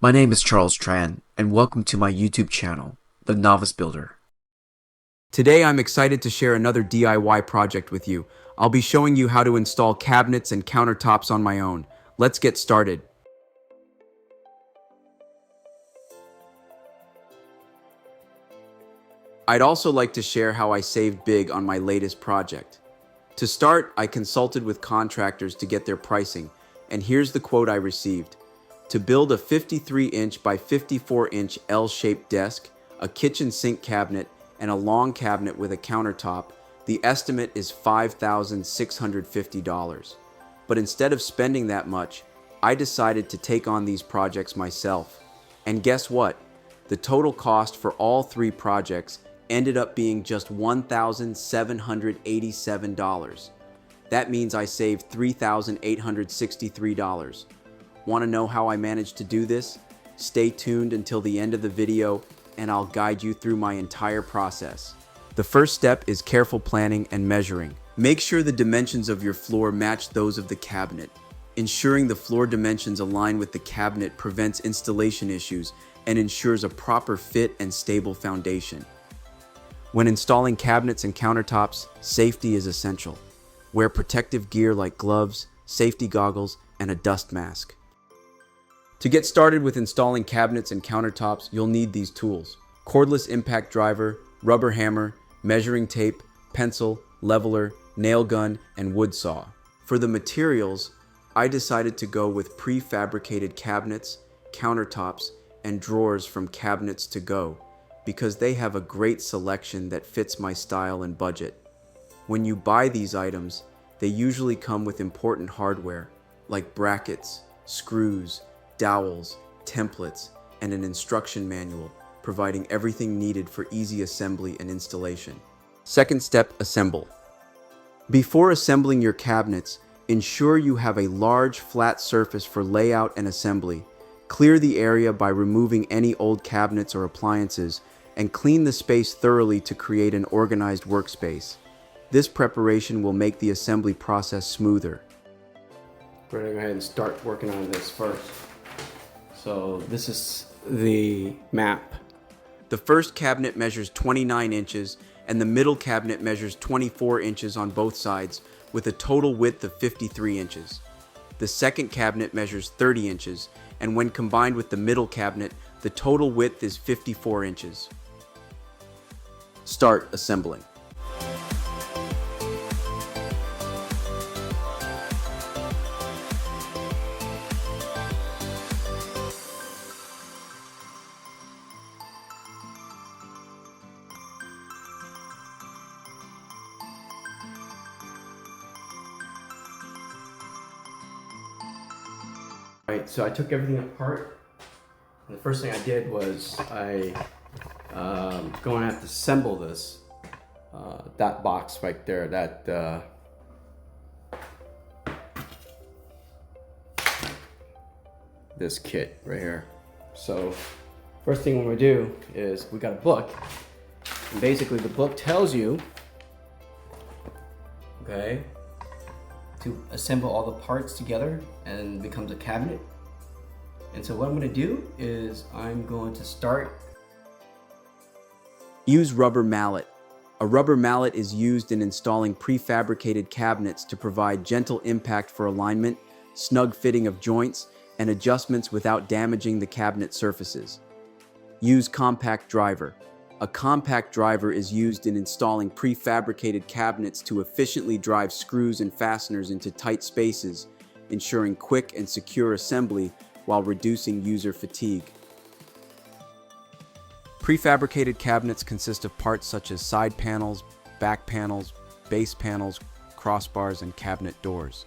My name is Charles Tran, and welcome to my YouTube channel, The Novice Builder. Today I'm excited to share another DIY project with you. I'll be showing you how to install cabinets and countertops on my own. Let's get started. I'd also like to share how I saved big on my latest project. To start, I consulted with contractors to get their pricing, and here's the quote I received. To build a 53-inch by 54-inch L-shaped desk, a kitchen sink cabinet, and a long cabinet with a countertop, the estimate is $5,650. But instead of spending that much, I decided to take on these projects myself. And guess what? The total cost for all three projects ended up being just $1,787. That means I saved $3,863. Want to know how I managed to do this? Stay tuned until the end of the video and I'll guide you through my entire process. The first step is careful planning and measuring. Make sure the dimensions of your floor match those of the cabinet. Ensuring the floor dimensions align with the cabinet prevents installation issues and ensures a proper fit and stable foundation. When installing cabinets and countertops, safety is essential. Wear protective gear like gloves, safety goggles, and a dust mask. To get started with installing cabinets and countertops, you'll need these tools: cordless impact driver, rubber hammer, measuring tape, pencil, leveler, nail gun, and wood saw. For the materials, I decided to go with prefabricated cabinets, countertops, and drawers from Cabinets to Go because they have a great selection that fits my style and budget. When you buy these items, they usually come with important hardware like brackets, screws, dowels, templates, and an instruction manual, providing everything needed for easy assembly and installation. Second step, assemble. Before assembling your cabinets, ensure you have a large flat surface for layout and assembly. Clear the area by removing any old cabinets or appliances, and clean the space thoroughly to create an organized workspace. This preparation will make the assembly process smoother. We're gonna go ahead and start working on this first. So this is the map. The first cabinet measures 29 inches and the middle cabinet measures 24 inches on both sides with a total width of 53 inches. The second cabinet measures 30 inches and when combined with the middle cabinet, the total width is 54 inches. Start assembling. Right, so I took everything apart. And the first thing I did was going to have to assemble this, that box right there, this kit right here. So first thing we're going to do is we got a book, and basically the book tells you, okay, to assemble all the parts together and becomes a cabinet. And so what I'm going to do is I'm going to start. Use rubber mallet. A rubber mallet is used in installing prefabricated cabinets to provide gentle impact for alignment, snug fitting of joints, and adjustments without damaging the cabinet surfaces. Use compact driver. A compact driver is used in installing prefabricated cabinets to efficiently drive screws and fasteners into tight spaces, ensuring quick and secure assembly while reducing user fatigue. Prefabricated cabinets consist of parts such as side panels, back panels, base panels, crossbars, and cabinet doors.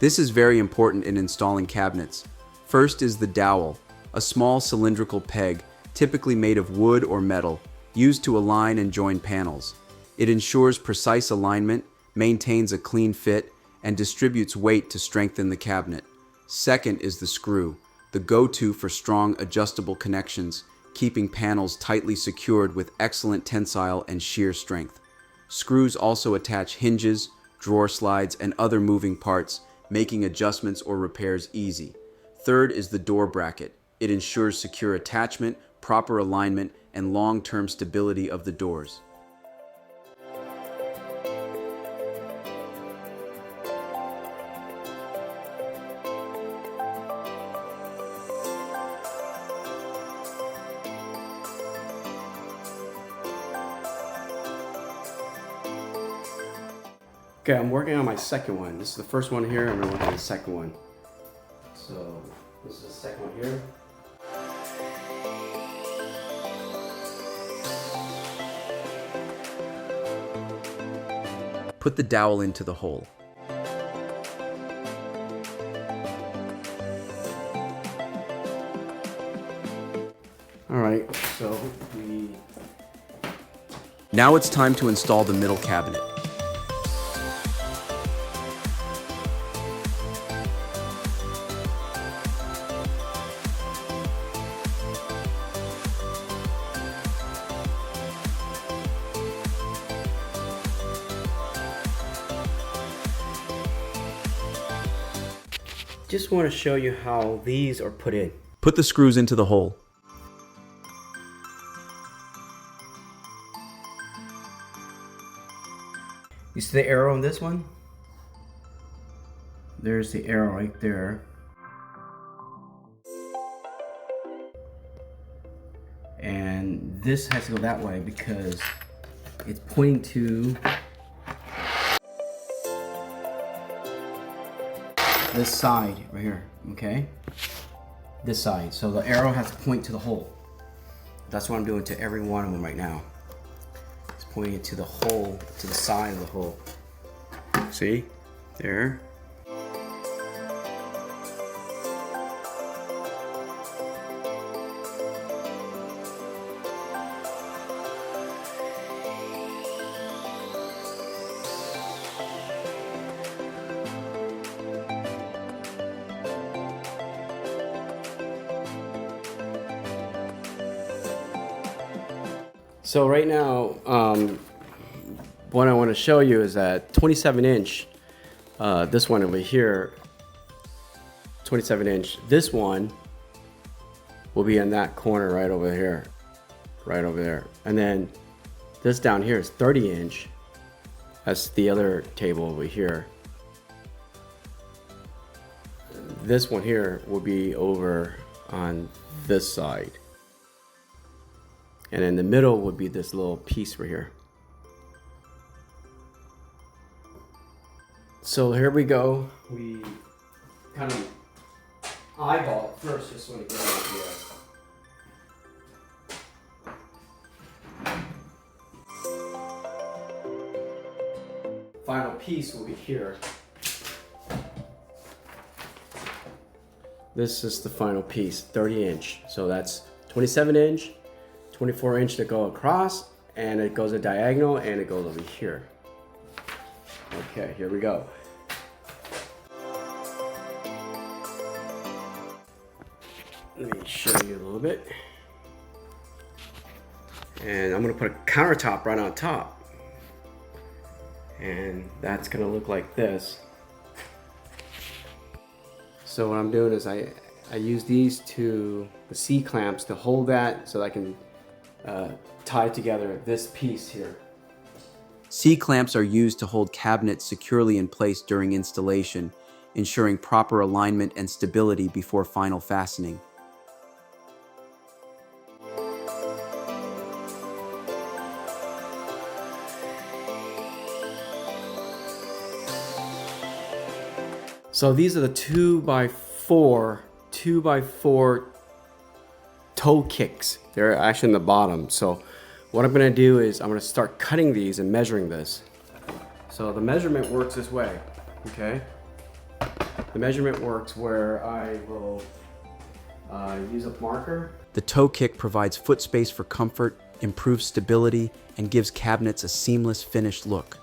This is very important in installing cabinets. First is the dowel, a small cylindrical peg, typically made of wood or metal, used to align and join panels. It ensures precise alignment, maintains a clean fit, and distributes weight to strengthen the cabinet. Second is the screw, the go-to for strong adjustable connections, keeping panels tightly secured with excellent tensile and shear strength. Screws also attach hinges, drawer slides, and other moving parts, making adjustments or repairs easy. Third is the door bracket. It ensures secure attachment, proper alignment, and long-term stability of the doors. Okay, I'm working on my second one. This is the first one here, I'm gonna work on the second one. So, this is the second one here. Put the dowel into the hole. Alright, so Now it's time to install the middle cabinet. just want to show you how these are put in. Put the screws into the hole. You see the arrow on this one? There's the arrow right there. And this has to go that way because it's pointing to this side right here, okay? This side. So the arrow has to point to the hole. That's what I'm doing to every one of them right now. It's pointing it to the hole, to the side of the hole. See? There. So right now, what I want to show you is that 27 inch, this one over here, 27 inch, this one will be in that corner right over here, right over there. And then this down here is 30 inch. That's the other table over here. This one here will be over on this side. And in the middle would be this little piece right here. So here we go. We kind of eyeball it first just so we get an idea. Final piece will be here. This is the final piece, 30 inch. So that's 27 inch. 24 inch to go across, and it goes a diagonal, and it goes over here. Okay, here we go. Let me show you a little bit. And I'm gonna put a countertop right on top. And that's gonna look like this. So what I'm doing is I use these the C-clamps to hold that so that I can tie together this piece here. C-clamps are used to hold cabinets securely in place during installation, ensuring proper alignment and stability before final fastening. So these are the 2x4 toe kicks. They're actually in the bottom. So what I'm gonna do is I'm gonna start cutting these and measuring this. So the measurement works this way, okay? The measurement works where I will use a marker. The toe kick provides foot space for comfort, improves stability, and gives cabinets a seamless finished look.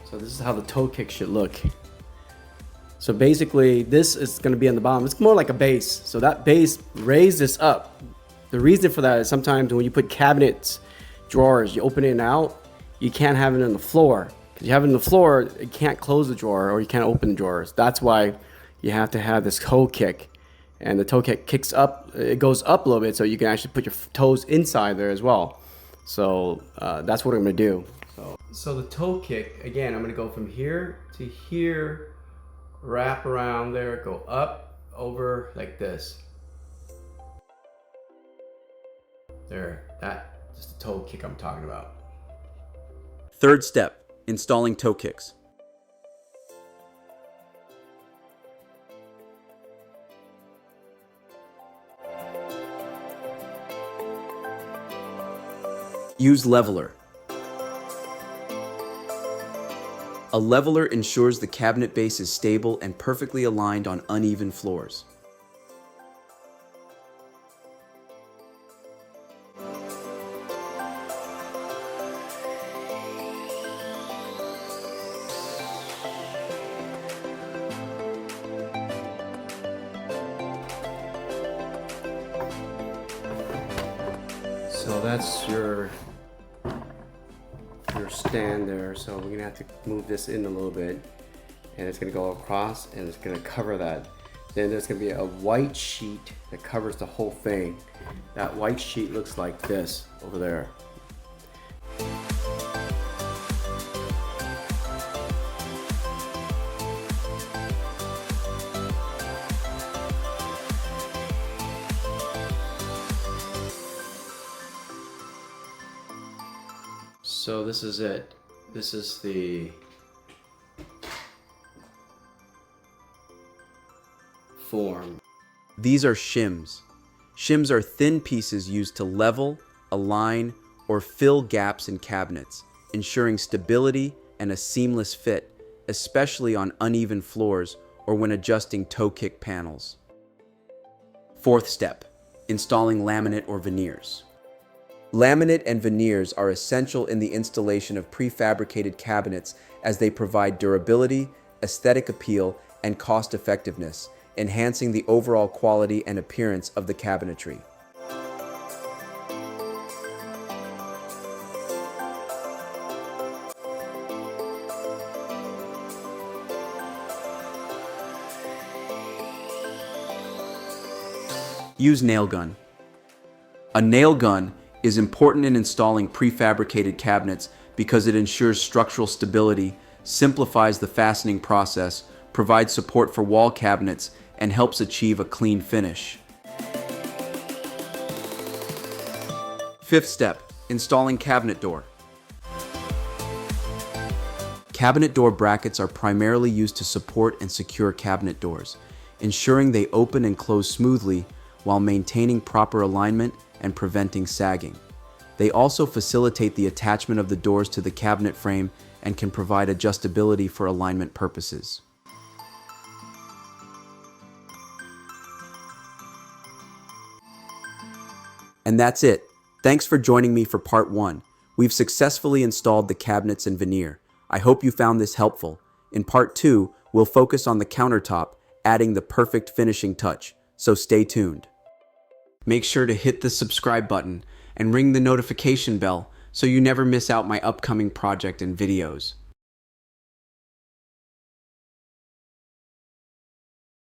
So this is how the toe kick should look. So basically this is going to be on the bottom. It's more like a base. So that base raised this up. The reason for that is sometimes when you put cabinets, drawers, you open it out, you can't have it on the floor. Because you have it on the floor, it can't close the drawer or you can't open the drawers. That's why you have to have this toe kick. And the toe kick kicks up, it goes up a little bit so you can actually put your toes inside there as well. So that's what I'm gonna do. So the toe kick, again, I'm gonna go from here to here, wrap around there, go up, over like this. There, that's the toe kick I'm talking about. Third step, installing toe kicks. Use leveler. A leveler ensures the cabinet base is stable and perfectly aligned on uneven floors. So that's your stand there. So we're gonna have to move this in a little bit, and it's gonna go across and it's gonna cover that. Then there's gonna be a white sheet that covers the whole thing. That white sheet looks like this over there. So this is it. This is the form. These are shims. Shims are thin pieces used to level, align, or fill gaps in cabinets, ensuring stability and a seamless fit, especially on uneven floors or when adjusting toe kick panels. Fourth step, installing laminate or veneers. Laminate and veneers are essential in the installation of prefabricated cabinets as they provide durability, aesthetic appeal, and cost effectiveness, enhancing the overall quality and appearance of the cabinetry. Use nail gun. A nail gun is important in installing prefabricated cabinets because it ensures structural stability, simplifies the fastening process, provides support for wall cabinets, and helps achieve a clean finish. Fifth step, installing cabinet door. Cabinet door brackets are primarily used to support and secure cabinet doors, ensuring they open and close smoothly while maintaining proper alignment and preventing sagging. They also facilitate the attachment of the doors to the cabinet frame and can provide adjustability for alignment purposes. And that's it. Thanks for joining me for part 1. We've successfully installed the cabinets and veneer. I hope you found this helpful. In part 2, we'll focus on the countertop, adding the perfect finishing touch, so stay tuned. Make sure to hit the subscribe button and ring the notification bell so you never miss out my upcoming project and videos.